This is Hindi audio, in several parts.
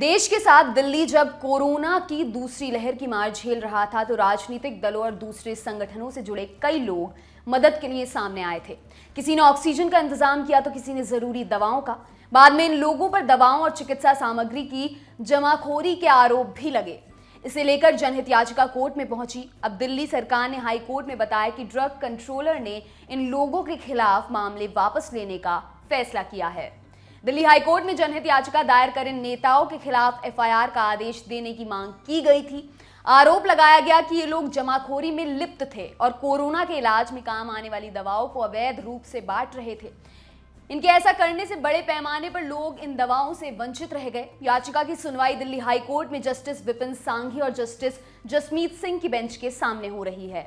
देश के साथ दिल्ली जब कोरोना की दूसरी लहर की मार झेल रहा था तो राजनीतिक दलों और दूसरे संगठनों से जुड़े कई लोग मदद के लिए सामने आए थे। किसी ने ऑक्सीजन का इंतजाम किया तो किसी ने जरूरी दवाओं का। बाद में इन लोगों पर दवाओं और चिकित्सा सामग्री की जमाखोरी के आरोप भी लगे। इसे लेकर जनहित याचिका कोर्ट में पहुंची। अब दिल्ली सरकार ने हाई कोर्ट में बताया कि ड्रग कंट्रोलर ने इन लोगों के खिलाफ मामले वापस लेने का फैसला किया है। दिल्ली हाईकोर्ट में जनहित याचिका दायर कर इन नेताओं के खिलाफ एफआईआर का आदेश देने की मांग की गई थी। आरोप लगाया गया कि ये लोग जमाखोरी में लिप्त थे और कोरोना के इलाज में काम आने वाली दवाओं को अवैध रूप से बांट रहे थे। इनके ऐसा करने से बड़े पैमाने पर लोग इन दवाओं से वंचित रह गए। याचिका की सुनवाई दिल्ली हाईकोर्ट में जस्टिस विपिन सांघी और जस्टिस जसमीत सिंह की बेंच के सामने हो रही है।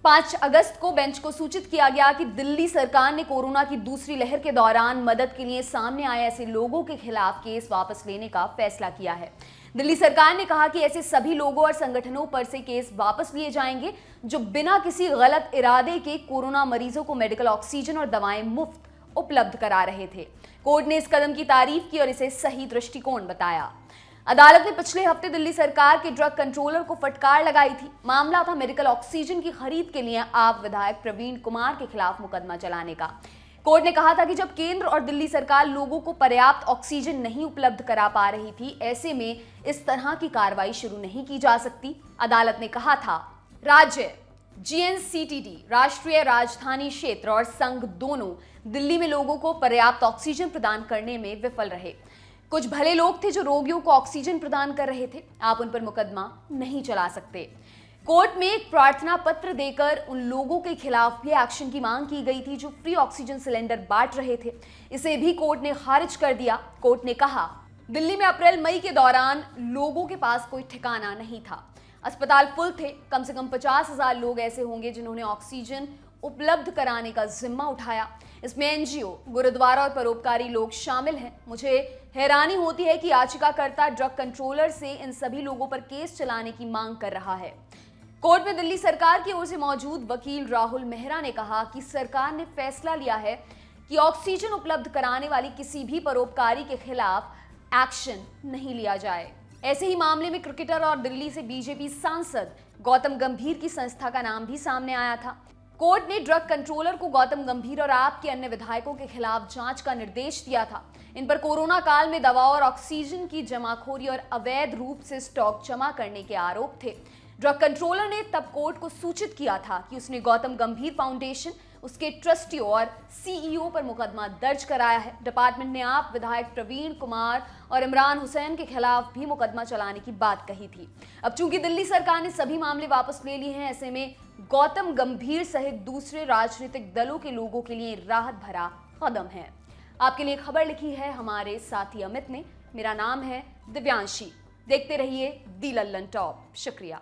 5 अगस्त को बेंच को सूचित किया गया कि दिल्ली सरकार ने कोरोना की दूसरी लहर के दौरान मदद के लिए सामने आए ऐसे लोगों के खिलाफ केस वापस लेने का फैसला किया है। दिल्ली सरकार ने कहा कि ऐसे सभी लोगों और संगठनों पर से केस वापस लिए जाएंगे जो बिना किसी गलत इरादे के कोरोना मरीजों को मेडिकल ऑक्सीजन और दवाएं मुफ्त उपलब्ध करा रहे थे। कोर्ट ने इस कदम की तारीफ की और इसे सही दृष्टिकोण बताया। अदालत ने पिछले हफ्ते दिल्ली सरकार के ड्रग कंट्रोलर को फटकार लगाई थी। मामला था मेडिकल ऑक्सीजन की खरीद के लिए आप विधायक प्रवीण कुमार के खिलाफ मुकदमा चलाने का। कोर्ट ने कहा था कि जब केंद्र और दिल्ली सरकार लोगों को पर्याप्त ऑक्सीजन नहीं उपलब्ध करा पा रही थी, ऐसे में इस तरह की कार्रवाई शुरू नहीं की जा सकती। अदालत ने कहा था राज्य जीएनसीटीडी, राष्ट्रीय राजधानी क्षेत्र और संघ दोनों दिल्ली में लोगों को पर्याप्त ऑक्सीजन प्रदान करने में विफल रहे। कुछ भले लोग थे जो रोगियों को ऑक्सीजन प्रदान कर रहे थे। आप उन पर मुकदमा नहीं चला सकते। कोर्ट में एक प्रार्थना पत्र देकर उन लोगों के खिलाफ भी एक्शन की मांग की गई थी जो फ्री ऑक्सीजन सिलेंडर बांट रहे थे। इसे भी कोर्ट ने खारिज कर दिया। कोर्ट ने कहा दिल्ली में अप्रैल मई के दौरान लोगों के पास कोई ठिकाना नहीं था। अस्पताल फुल थे। कम से कम 50,000 लोग ऐसे होंगे जिन्होंने ऑक्सीजन उपलब्ध कराने का जिम्मा उठाया। इसमें एनजीओ, गुरुद्वारा और परोपकारी लोग शामिल हैं। मुझे हैरानी होती है कि याचिकाकर्ता ड्रग कंट्रोलर से इन सभी लोगों पर केस चलाने की मांग कर रहा है। कोर्ट में दिल्ली सरकार की ओर से मौजूद वकील राहुल मेहरा ने कहा कि सरकार ने फैसला लिया है कि ऑक्सीजन उपलब्ध कराने वाली किसी भी परोपकारी के खिलाफ एक्शन नहीं लिया जाए। ऐसे ही मामले में क्रिकेटर और दिल्ली से बीजेपी सांसद गौतम गंभीर की संस्था का नाम भी सामने आया था। कोर्ट ने ड्रग कंट्रोलर को गौतम गंभीर और आप के अन्य विधायकों के खिलाफ जांच का निर्देश दिया था। इन पर कोरोना काल में दवाओं और ऑक्सीजन की जमाखोरी और अवैध रूप से स्टॉक जमा करने के आरोप थे। ड्रग कंट्रोलर ने तब कोर्ट को सूचित किया था कि उसने गौतम गंभीर फाउंडेशन, उसके ट्रस्टियों और सीईओ पर मुकदमा दर्ज कराया है। डिपार्टमेंट ने आप विधायक प्रवीण कुमार और इमरान हुसैन के खिलाफ भी मुकदमा चलाने की बात कही थी। अब चूंकि दिल्ली सरकार ने सभी मामले वापस ले लिए हैं, ऐसे में गौतम गंभीर सहित दूसरे राजनीतिक दलों के लोगों के लिए राहत भरा कदम है। आपके लिए खबर लिखी है हमारे साथी अमित ने। मेरा नाम है दिव्यांशी। देखते रहिए दी लल्लन टॉप। शुक्रिया।